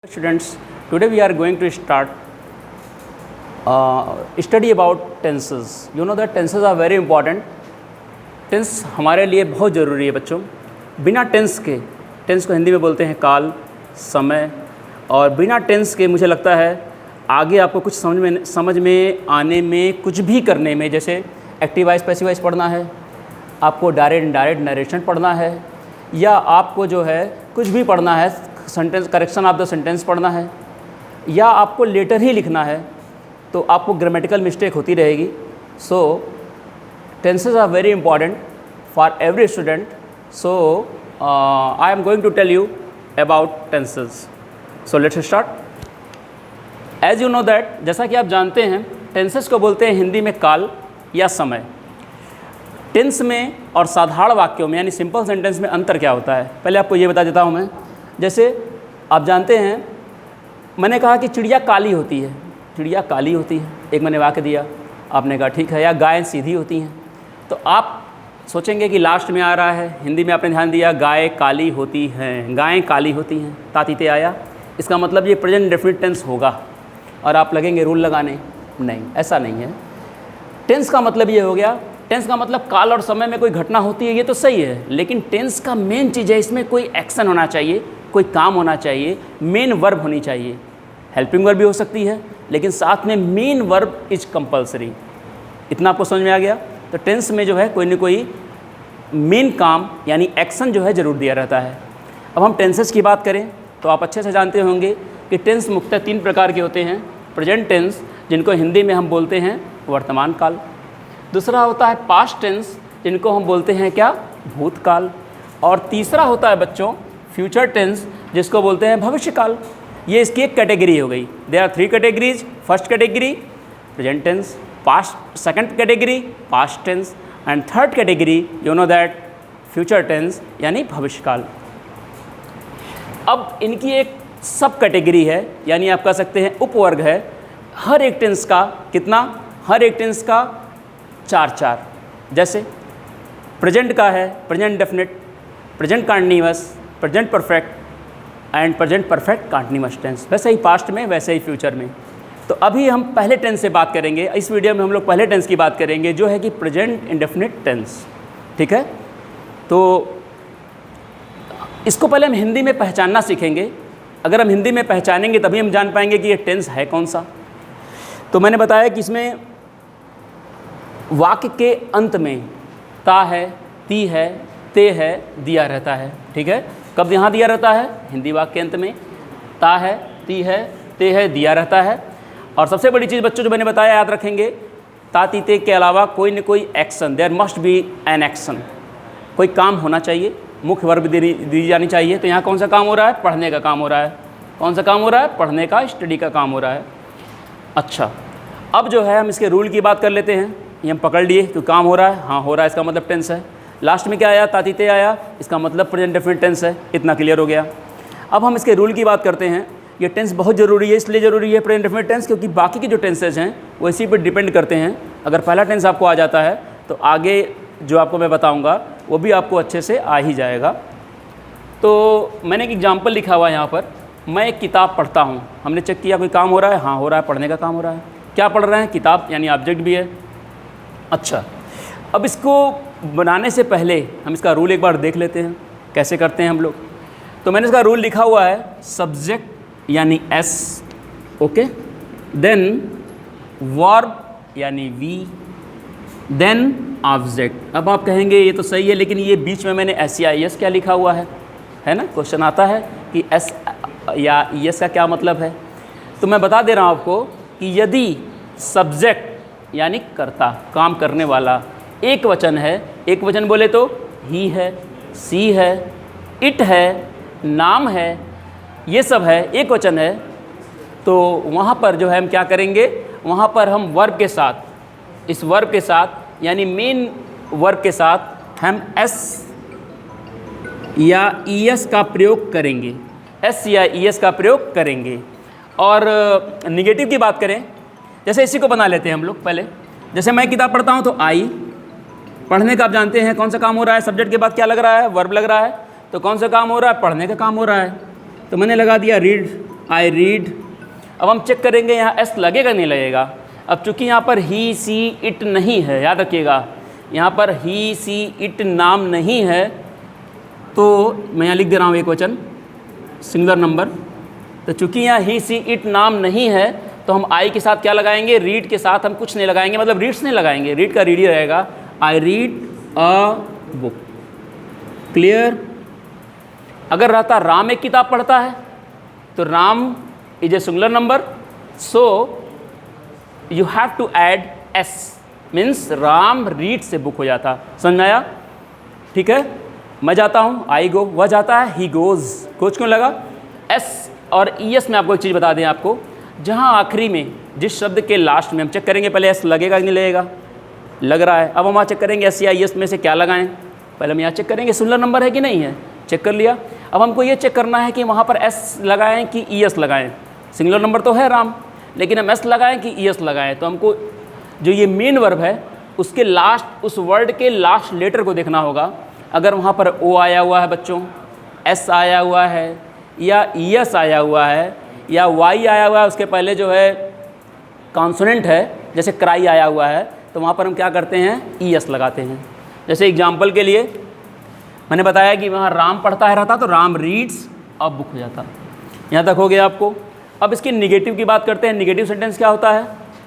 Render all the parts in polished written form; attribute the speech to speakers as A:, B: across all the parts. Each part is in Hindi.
A: Students, today we are going to start study about tenses. You know that tenses are very important. Tense हमारे लिए बहुत ज़रूरी है बच्चों. बिना टेंस के, टेंस को हिंदी में बोलते हैं काल, समय, और बिना टेंस के मुझे लगता है आगे आपको कुछ समझ में आने में, कुछ भी करने में, जैसे एक्टिव वॉइस पैसिव वॉइस पढ़ना है, आपको डायरेक्ट इनडायरेक्ट नरेशन पढ़ना है, या आपको जो है कुछ भी पढ़ना है, sentence correction of the sentence पढ़ना है, या आपको लेटर ही लिखना है, तो आपको ग्रामेटिकल मिस्टेक होती रहेगी. So tenses are very important for every student. So I am going to tell you about tenses. So let's start. As you know that, जैसा कि आप जानते हैं, टेंसेस को बोलते हैं हिंदी में काल या समय. टेंस में और साधारण वाक्यों में यानी सिंपल सेंटेंस में अंतर क्या होता है, पहले आपको ये बता देता हूँ मैं. जैसे आप जानते हैं, मैंने कहा कि चिड़िया काली होती है, चिड़िया काली होती है, एक मैंने वाक्य दिया, आपने कहा ठीक है. या गायें सीधी होती हैं, तो आप सोचेंगे कि लास्ट में आ रहा है. हिंदी में आपने ध्यान दिया, गाय काली होती हैं, गायें काली होती हैं, तातीते आया, इसका मतलब ये प्रेजेंट इंडेफिनिट टेंस होगा. और आप लगेंगे रूल लगाने, नहीं, ऐसा नहीं है. टेंस का मतलब ये हो गया, टेंस का मतलब काल और समय में कोई घटना होती है, ये तो सही है, लेकिन टेंस का मेन चीज़ है, इसमें कोई एक्शन होना चाहिए, कोई काम होना चाहिए, मेन वर्ब होनी चाहिए. हेल्पिंग वर्ब भी हो सकती है, लेकिन साथ में मेन वर्ब इज कंपलसरी. इतना आपको समझ में आ गया. तो टेंस में जो है कोई न कोई मेन काम यानी एक्शन जो है ज़रूर दिया रहता है. अब हम टेंसेस की बात करें तो आप अच्छे से जानते होंगे कि टेंस मुख्यतः 3 प्रकार के होते हैं. प्रेजेंट टेंस, जिनको हिंदी में हम बोलते हैं वर्तमान काल. दूसरा होता है पास्ट टेंस, जिनको हम बोलते हैं क्या, भूतकाल. और तीसरा होता है बच्चों फ्यूचर टेंस, जिसको बोलते हैं भविष्यकाल. ये इसकी एक कैटेगरी हो गई. There are 3 categories. First category present tense, past, second category past tense, and third category you know that future tense यानी भविष्यकाल. अब इनकी एक सब कैटेगरी है, यानी आप कह सकते हैं उपवर्ग है. हर एक टेंस का कितना, हर एक टेंस का 4-4. जैसे प्रेजेंट का है present definite, present continuous, present perfect and present perfect continuous tense. वैसे ही पास्ट में, वैसे ही फ्यूचर में. तो अभी हम पहले टेंस से बात करेंगे. इस वीडियो में हम लोग पहले टेंस की बात करेंगे, जो है कि प्रेजेंट इंडेफिनिट टेंस. ठीक है, तो इसको पहले हम हिंदी में पहचानना सीखेंगे. अगर हम हिंदी में पहचानेंगे तभी हम जान पाएंगे कि ये टेंस है कौन सा. तो मैंने बताया कि इसमें वाक्य के अंत में ता है, ती है, ते है दिया रहता है. ठीक है, कब यहाँ दिया रहता है, हिंदी वाक्य के अंत में ता है, ती है, ते है दिया रहता है. और सबसे बड़ी चीज़ बच्चों जो मैंने बताया याद रखेंगे, ता ती ते के अलावा कोई न कोई action, there must be an action. कोई काम होना चाहिए, मुख्य वर्ब दी जानी चाहिए. तो यहाँ कौन सा काम हो रहा है, पढ़ने का काम हो रहा है. कौन सा काम हो रहा है, पढ़ने का, स्टडी का काम हो रहा है. अच्छा, अब जो है हम इसके रूल की बात कर लेते हैं. ये हम पकड़ लिए कि काम हो रहा है, हाँ हो रहा है, इसका मतलब टेंस है. लास्ट में क्या आया, तातीते आया, इसका मतलब प्रेजेंट डेफिनिट टेंस है. इतना क्लियर हो गया. अब हम इसके रूल की बात करते हैं. ये टेंस बहुत ज़रूरी है, इसलिए ज़रूरी है प्रेजेंट डेफिनिट टेंस, क्योंकि बाकी के जो टेंसेज हैं वो इसी पर डिपेंड करते हैं. अगर पहला टेंस आपको आ जाता है तो आगे जो आपको मैं बताऊँगा वो भी आपको अच्छे से आ ही जाएगा. तो मैंने एक एग्जाम्पल लिखा हुआ है यहाँ पर. मैं एक किताब पढ़ता हूँ. हमने चेक किया कोई काम हो रहा है, हाँ हो रहा है, पढ़ने का काम हो रहा है. क्या पढ़ रहे हैं, किताब, यानी ऑब्जेक्ट भी है. अच्छा, अब इसको बनाने से पहले हम इसका रूल एक बार देख लेते हैं कैसे करते हैं हम लोग. तो मैंने इसका रूल लिखा हुआ है, सब्जेक्ट यानी एस, ओके, देन वर्ब यानी वी, देन ऑब्जेक्ट. अब आप कहेंगे ये तो सही है, लेकिन ये बीच में मैंने SEIS क्या लिखा हुआ है ना. क्वेश्चन आता है कि एस या ES का क्या मतलब है. तो मैं बता दे रहा हूँ आपको कि यदि सब्जेक्ट यानी कर्ता, काम करने वाला, एक वचन है, एक वचन बोले तो ही है, सी है, इट है, नाम है, ये सब है, एक वचन है, तो वहाँ पर जो है हम क्या करेंगे, वहाँ पर हम वर्ब के साथ, इस वर्ब के साथ यानी मेन वर्ब के साथ हम एस या ES का प्रयोग करेंगे. एस या ES का प्रयोग करेंगे. और निगेटिव की बात करें, जैसे इसी को बना लेते हैं हम लोग पहले. जैसे मैं किताब पढ़ता हूँ तो आई, पढ़ने का आप जानते हैं कौन सा काम हो रहा है, सब्जेक्ट के बाद क्या लग रहा है, वर्ब लग रहा है. तो कौन सा काम हो रहा है, पढ़ने का काम हो रहा है. तो मैंने लगा दिया रीड आई रीड। अब हम चेक करेंगे यहाँ एस लगेगा नहीं लगेगा। अब चूंकि यहाँ पर ही सी इट नहीं है, याद रखिएगा यहाँ पर ही सी इट नाम नहीं है, तो मैं यहाँ लिख दे रहा हूँ एक वचन सिंगुलर नंबर। तो चूंकि यहाँ ही सी इट नाम नहीं है तो हम आई के साथ क्या लगाएंगे, रीड के साथ हम कुछ नहीं लगाएंगे, मतलब रीड्स नहीं लगाएंगे, रीड का रीड ही रहेगा। I read a book. Clear. अगर रहता राम एक किताब पढ़ता है तो Ram is a singular number, so you have to add S, means Ram read से बुक हो जाता। समझ में आया? ठीक है। मैं जाता हूँ, आई गो, वह जाता है, ही गोज। गोज क्यों लगा? एस और ई एस में आपको एक चीज़ बता दें आपको, जहाँ आखिरी में जिस शब्द के लास्ट में हम चेक करेंगे पहले एस लगेगा कि नहीं लगेगा, लग रहा है। अब हम वहाँ चेक करेंगे एस या ई एस में से क्या लगाएं, पहले हम यहाँ चेक करेंगे सिंगुलर नंबर है कि नहीं है, चेक कर लिया। अब हमको ये चेक करना है कि वहाँ पर एस लगाएं कि ई एस लगाएं। सिंगुलर नंबर तो है राम, लेकिन हम एस लगाएं कि ई एस लगाएं, तो हमको जो ये मेन वर्ब है उसके लास्ट, उस वर्ड के लास्ट लेटर को देखना होगा। अगर वहाँ पर ओ आया हुआ है बच्चों, एस आया हुआ है, या ई एस आया हुआ है, या वाई आया हुआ है, उसके पहले जो है कॉन्सोनेंट है, जैसे क्राई आया हुआ है, तो वहाँ पर हम क्या करते हैं, ई एस लगाते हैं। जैसे एग्जाम्पल के लिए मैंने बताया कि वहाँ राम पढ़ता है रहता, तो राम रीड्स अब बुक हो जाता। यहाँ तक हो गया आपको। अब इसके निगेटिव की बात करते हैं। निगेटिव सेंटेंस क्या होता है?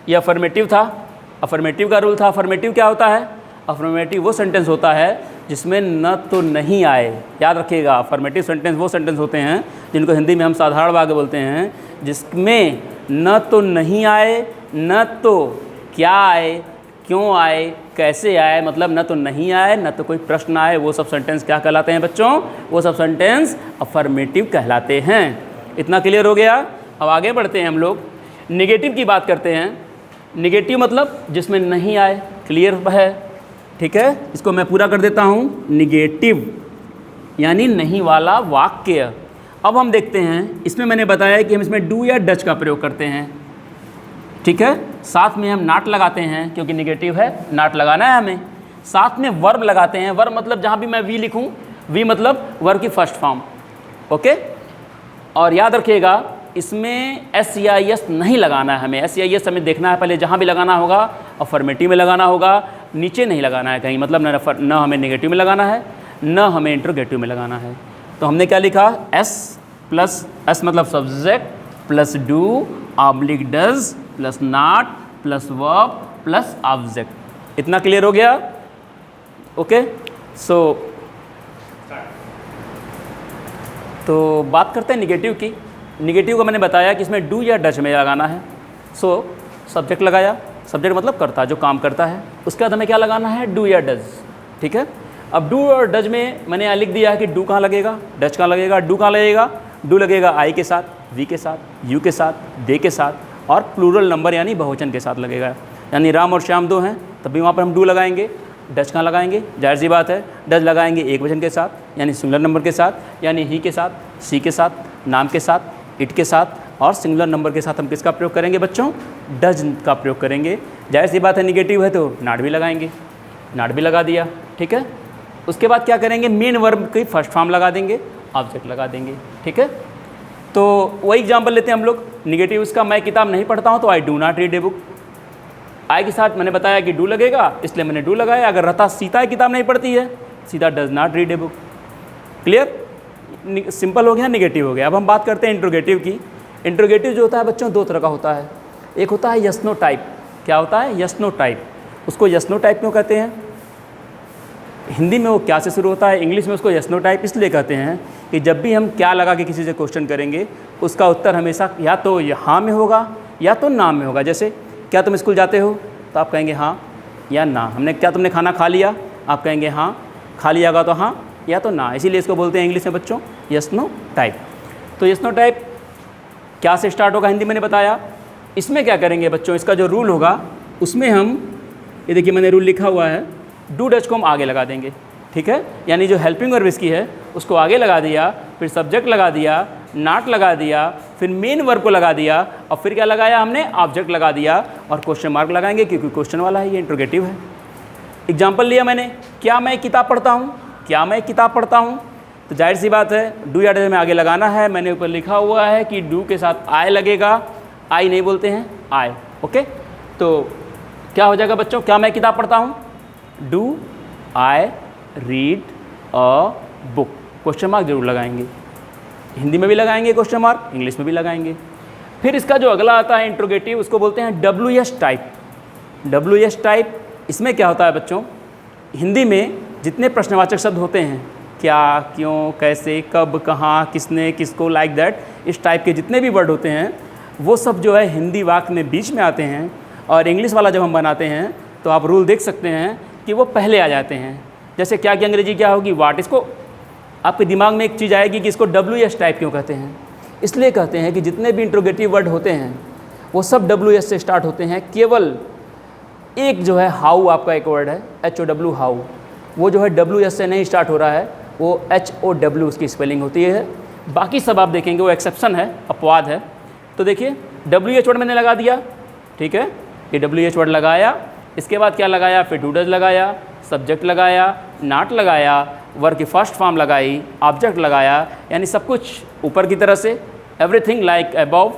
A: ये अफर्मेटिव था, अफर्मेटिव का रूल था। अफर्मेटिव क्या होता है? अफर्मेटिव वो सेंटेंस होता है जिसमें न तो नहीं आए। याद रखिएगा, अफर्मेटिव सेंटेंस वो सेंटेंस होते हैं जिनको हिंदी में हम साधारण वाक्य बोलते हैं, जिसमें न तो नहीं आए, न तो क्या आए, क्यों आए, कैसे आए, मतलब न तो नहीं आए, न तो कोई प्रश्न आए, वो सब सेंटेंस क्या कहलाते हैं बच्चों? वो सब सेंटेंस अफर्मेटिव कहलाते हैं। इतना क्लियर हो गया? अब आगे बढ़ते हैं हम लोग, निगेटिव की बात करते हैं। निगेटिव मतलब जिसमें नहीं आए। क्लियर है? ठीक है, इसको मैं पूरा कर देता हूँ। निगेटिव यानी नहीं वाला वाक्य। अब हम देखते हैं, इसमें मैंने बताया कि हम इसमें डू या डच का प्रयोग करते हैं। ठीक है, साथ में हम नाट लगाते हैं क्योंकि निगेटिव है, नाट लगाना है हमें। साथ में वर्ब लगाते हैं। वर्ब मतलब जहाँ भी मैं वी लिखूँ, वी मतलब वर्ब की फर्स्ट फॉर्म। ओके, और याद रखिएगा इसमें एस या एस नहीं लगाना है हमें। एस या एस हमें देखना है पहले, जहाँ भी लगाना होगा अफर्मेटिव में लगाना होगा, नीचे नहीं लगाना है कहीं, मतलब न हमें नेगेटिव में लगाना है, न हमें इंटरोगेटिव में लगाना है। तो हमने क्या लिखा? एस प्लस, एस मतलब subject plus do oblique does plus not plus verb plus object. इतना क्लियर हो गया? ओके, सो तो बात करते हैं निगेटिव की। निगेटिव को मैंने बताया कि इसमें डू या डच में लगाना है। सो सब्जेक्ट लगाया, सब्जेक्ट मतलब करता, जो काम करता है। उसके बाद हमें क्या लगाना है? डू या डज। ठीक है, अब डू और डज में मैंने यहाँ लिख दिया है कि डू कहाँ लगेगा, डच कहाँ लगेगा। डू कहाँ लगेगा? डू लगेगा आई के साथ, वी के साथ, यू के साथ, दे के साथ, और प्लूरल नंबर यानी बहुवचन के साथ लगेगा। यानी राम और श्याम दो हैं, तभी वहाँ पर हम डू लगाएंगे। डच कहाँ लगाएंगे? जाहिर सी बात है, डच लगाएंगे एक वचन के साथ यानी सिंगुलर नंबर के साथ, यानी ही के साथ, सी के साथ, नाम के साथ, इट के साथ, और सिंगुलर नंबर के साथ हम किसका प्रयोग करेंगे बच्चों? डज का प्रयोग करेंगे। जाहिर सी बात है निगेटिव है तो नाट भी लगाएंगे, नाट भी लगा दिया। ठीक है, उसके बाद क्या करेंगे? मेन वर्ब की फर्स्ट फॉर्म लगा देंगे, ऑब्जेक्ट लगा देंगे। ठीक है, तो वही एग्जाम्पल लेते हैं हम लोग। निगेटिव उसका, मैं किताब नहीं पढ़ता हूँ तो I do not read a book. I के साथ मैंने बताया कि डू लगेगा, इसलिए मैंने डू लगाया। अगर रहता सीता किताब नहीं पढ़ती है, Sita does not read a book. Clear? Simple हो गया, निगेटिव हो गया। अब हम बात करते हैं इंट्रोगेटिव की। इंट्रोगेटिव जो होता है बच्चों दो तरह का होता है। एक होता है यस नो टाइप। क्या होता है? Yes no type. उसको यस नो टाइप क्यों कहते हैं? हिंदी में वो क्या से शुरू होता है, इंग्लिश में उसको यस नो टाइप इसलिए कहते हैं कि जब भी हम क्या लगा के किसी से क्वेश्चन करेंगे, उसका उत्तर हमेशा या तो हाँ में होगा या तो ना में होगा। जैसे क्या तुम स्कूल जाते हो, तो आप कहेंगे हाँ या ना। हमने क्या तुमने खाना खा लिया, आप कहेंगे हाँ, खा लिया होगा तो हाँ या तो ना। इसीलिए इसको बोलते हैं इंग्लिश में बच्चों यस नो टाइप। तो यस नो टाइप क्या से स्टार्ट होगा, हिंदी मैंने बताया। इसमें क्या करेंगे बच्चों, इसका जो रूल होगा उसमें हम, ये देखिए मैंने रूल लिखा हुआ है, डू डच को हम आगे लगा देंगे। ठीक है, यानी जो हेल्पिंग वर्ब इसकी है उसको आगे लगा दिया, फिर सब्जेक्ट लगा दिया, नॉट लगा दिया, फिर मेन वर्ब को लगा दिया, और फिर क्या लगाया हमने? ऑब्जेक्ट लगा दिया, और क्वेश्चन मार्क लगाएंगे क्योंकि क्वेश्चन वाला है, ये इंट्रोगेटिव है। एग्जाम्पल लिया मैंने, क्या मैं किताब पढ़ता हूँ, क्या मैं किताब पढ़ता हूँ। तो जाहिर सी बात है डू या डज में आगे लगाना है। मैंने ऊपर लिखा हुआ है कि डू के साथ आई लगेगा, आई नहीं बोलते हैं, आई। ओके, तो क्या हो जाएगा बच्चों, क्या मैं किताब पढ़ता हूँ? Do I read a book? Question mark जरूर लगाएंगे, हिंदी में भी लगाएंगे क्वेश्चन मार्क, इंग्लिश में भी लगाएंगे। फिर इसका जो अगला आता है इंट्रोगेटिव, उसको बोलते हैं WS टाइप। WS टाइप, इसमें क्या होता है बच्चों, हिंदी में जितने प्रश्नवाचक शब्द होते हैं, क्या, क्यों, कैसे, कब, कहाँ, किसने, किसको, लाइक दैट, इस टाइप के जितने भी वर्ड होते हैं वो सब जो है हिंदी वाक्य में बीच में आते हैं। और इंग्लिश वाला जब हम बनाते हैं तो आप रूल देख सकते हैं कि वो पहले आ जाते हैं। जैसे क्या की अंग्रेजी क्या होगी, वाट। इसको आपके दिमाग में एक चीज़ आएगी कि इसको WS टाइप क्यों कहते हैं। इसलिए कहते हैं कि जितने भी इंट्रोगेटिव वर्ड होते हैं वो सब WS से स्टार्ट होते हैं। केवल एक जो है हाउ, आपका एक वर्ड है HOW, हाउ, वो जो है WS से नहीं स्टार्ट हो रहा है, वो HOW उसकी स्पेलिंग होती है। बाकी सब आप देखेंगे वो एक्सेप्शन है, अपवाद है। तो देखिए WH वर्ड मैंने लगा दिया, ठीक है, ये WH वर्ड लगाया, इसके बाद क्या लगाया, फिर डू डज लगाया, सब्जेक्ट लगाया, नॉट लगाया, वर्ब की फर्स्ट फॉर्म लगाई, ऑब्जेक्ट लगाया, यानी सब कुछ ऊपर की तरह से, everything like above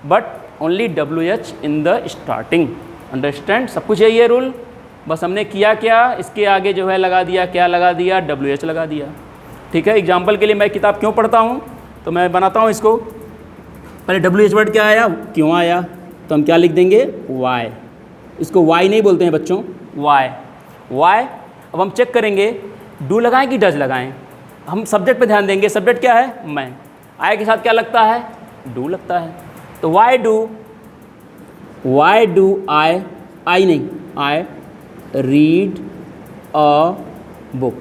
A: but only WH in the starting. Understand? सब कुछ यही है रूल। बस हमने किया क्या, इसके आगे जो है लगा दिया, क्या लगा दिया, WH लगा दिया। ठीक है, एग्जाम्पल के लिए मैं किताब क्यों पढ़ता हूँ, तो मैं बनाता हूँ इसको, पहले WH वर्ड क्या आया, क्यों आया, तो हम क्या लिख देंगे, वाई। इसको वाई नहीं बोलते हैं बच्चों, वाई, वाई। अब हम चेक करेंगे डू लगाएं कि डज लगाएं। हम सब्जेक्ट पे ध्यान देंगे, सब्जेक्ट क्या है, मैं। आई के साथ क्या लगता है, डू लगता है। तो वाई डू आई नहीं, आई read a book,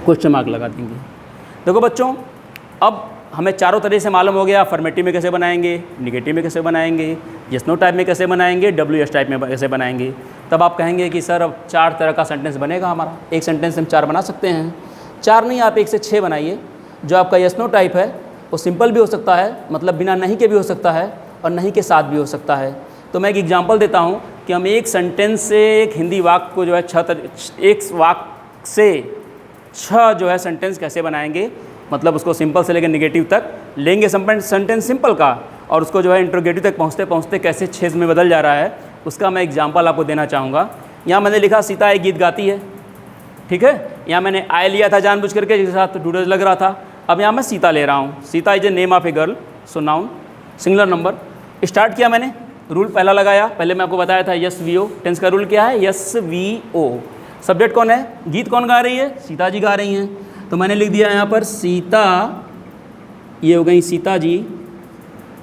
A: question mark लगा देंगे। देखो बच्चों, अब हमें चारों तरह से मालूम हो गया, अफर्मेटिव में कैसे बनाएंगे, निगेटिव में कैसे बनाएंगे, यस नो टाइप में कैसे बनाएंगे, WS टाइप में कैसे बनाएंगे। तब आप कहेंगे कि सर अब 4 तरह का सेंटेंस बनेगा हमारा, एक सेंटेंस हम 4 बना सकते हैं। 4 नहीं, आप 1 से 6 बनाइए। जो आपका यस नो टाइप है वो सिंपल भी हो सकता है, मतलब बिना नहीं के भी हो सकता है, और नहीं के साथ भी हो सकता है। तो मैं एक एग्जाम्पल देता हूँ कि हम एक सेंटेंस से एक हिंदी वाक्य को जो है एक वाक्य से 6 जो है सेंटेंस कैसे बनाएंगे, मतलब उसको सिंपल से लेकर निगेटिव तक लेंगे सेंटेंस सिंपल का, और उसको जो है इंट्रोगेटिव तक पहुँचते पहुँचते कैसे 6 में बदल जा रहा है, उसका मैं एग्जांपल आपको देना चाहूँगा। यहाँ मैंने लिखा सीता एक गीत गाती है, ठीक है। यहाँ मैंने आई लिया था जानबूझ करके, जिसके साथ डू डज लग रहा था। अब यहाँ मैं सीता ले रहा हूँ, Sita is a name of a girl, so noun, singular number. Start किया मैंने, रूल पहला लगाया, पहले मैं आपको बताया था SVO, टेंस का रूल क्या है, SVO। सब्जेक्ट कौन है, गीत कौन गा रही है, सीता जी गा रही हैं। तो मैंने लिख दिया यहाँ पर सीता, ये हो गई Sita ji,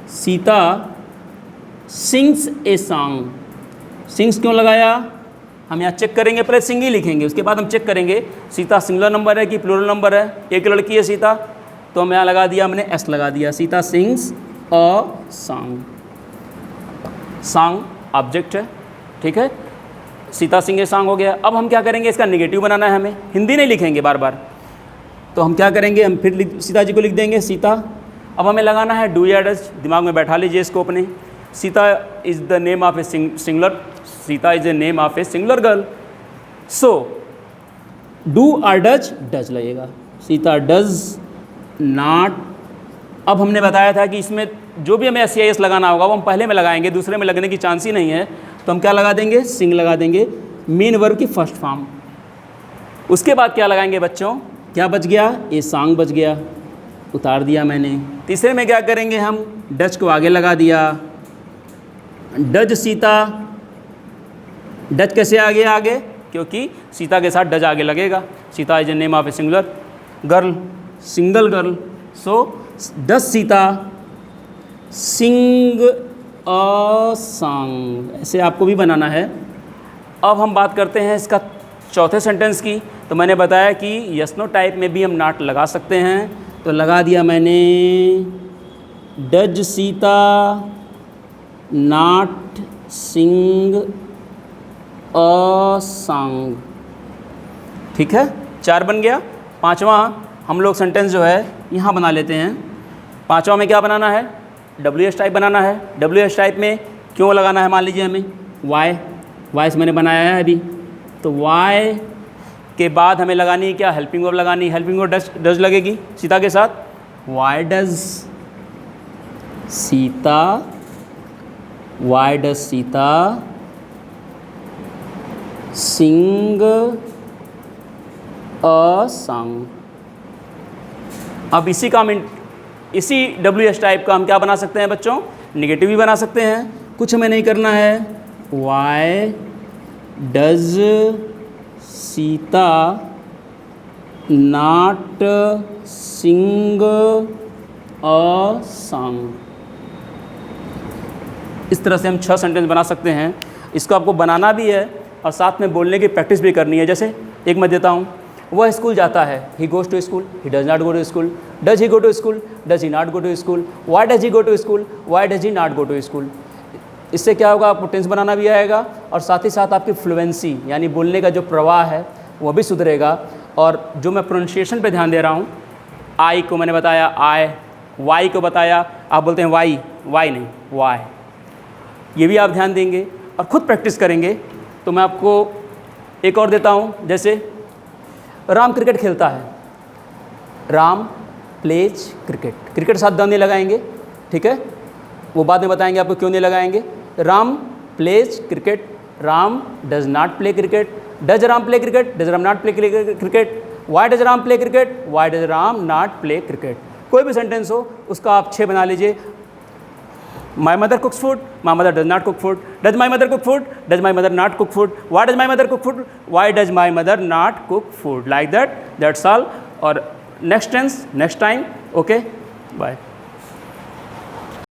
A: Sita sings a song. Sings क्यों लगाया, हम यहाँ चेक करेंगे, पहले सिंग ही लिखेंगे, उसके बाद हम चेक करेंगे सीता सिंगुलर नंबर है कि प्लूरल नंबर है, एक लड़की है सीता, तो हम यहाँ लगा दिया, मैंने S लगा दिया, Sita sings a song. Song object है, ठीक है, सीता सिंग ए सॉन्ग हो गया। अब हम क्या करेंगे, इसका नेगेटिव बनाना है हमें, हिंदी नहीं लिखेंगे बार बार। तो हम क्या करेंगे, हम फिर सीता जी को लिख देंगे सीता। अब हमें लगाना है डू या डज, दिमाग में बैठा लीजिए इसको अपने। Sita is the name of a singular, Sita is a name of a singular girl, so do और डज, डज लगेगा, सीता डज नॉट। अब हमने बताया था कि इसमें जो भी हमें SCIS लगाना होगा वो हम पहले में लगाएंगे, दूसरे में लगने की चांस ही नहीं है। तो हम क्या लगा देंगे, सिंग लगा देंगे, मेन वर्ब की फर्स्ट फॉर्म। उसके बाद क्या लगाएंगे बच्चों, क्या बच गया, ये सॉन्ग बच गया, उतार दिया मैंने। तीसरे में क्या करेंगे, हम डज को आगे लगा दिया, डज सीता। डज कैसे आ गया आगे, क्योंकि सीता के साथ डज आगे लगेगा, Sita is a name of a singular girl, single girl, so does Sita sing a song. ऐसे आपको भी बनाना है। अब हम बात करते हैं इसका चौथे सेंटेंस की। तो मैंने बताया कि यस नो टाइप में भी हम नॉट लगा सकते हैं, तो लगा दिया मैंने, does Sita not sing a song, ठीक है, 4 बन गया। 5वां हम लोग सेंटेंस जो है यहाँ बना लेते हैं। 5वां में क्या बनाना है, WS टाइप बनाना है। WS टाइप में क्यों लगाना है, मान लीजिए हमें वाई, वाई से मैंने बनाया है अभी, तो वाई के बाद हमें लगानी है क्या, हेल्पिंग वर्ब लगानी, हेल्पिंग वर्ब डज लगेगी सीता के साथ, why does Sita, why does Sita sing a song. अब इसी का हम इसी WH टाइप का हम क्या बना सकते हैं बच्चों, निगेटिव भी बना सकते हैं। कुछ हमें नहीं करना है, why does Sita not sing a song. इस तरह से हम 6 सेंटेंस बना सकते हैं। इसको आपको बनाना भी है और साथ में बोलने की प्रैक्टिस भी करनी है। जैसे एक मैं देता हूँ, वह स्कूल जाता है, he goes to school, he does not go to school, does he go to school, does he not go to school, why does he go to school, why does he not go to school. इससे क्या होगा, आपको टेंस बनाना भी आएगा और साथ ही साथ आपकी फ्लुएंसी यानी बोलने का जो प्रवाह है वो भी सुधरेगा। और जो मैं प्रोनाउंसिएशन पे ध्यान दे रहा हूँ, आई को मैंने बताया आई, वाई को बताया, आप बोलते हैं वाई, वाई नहीं वाई, ये भी आप ध्यान देंगे और ख़ुद प्रैक्टिस करेंगे। तो मैं आपको एक और देता हूँ, जैसे राम क्रिकेट खेलता है, राम प्लेज क्रिकेट, क्रिकेट साथ द नहीं लगाएंगे, ठीक है, वो बाद में बताएंगे आपको क्यों नहीं लगाएंगे। Ram pledge cricket, Ram does not play cricket, does Ram play cricket, does Ram not play cricket, why does Ram play cricket, why does Ram not play cricket. कोई भी सेंटेंस हो उसका आप 6 बना लीजिए। My mother cooks food, my mother does not cook food, does my mother cook food, does my mother not cook food, why does my mother cook food, why does my mother not cook food, like that, that's all. और next tense next time, okay, bye.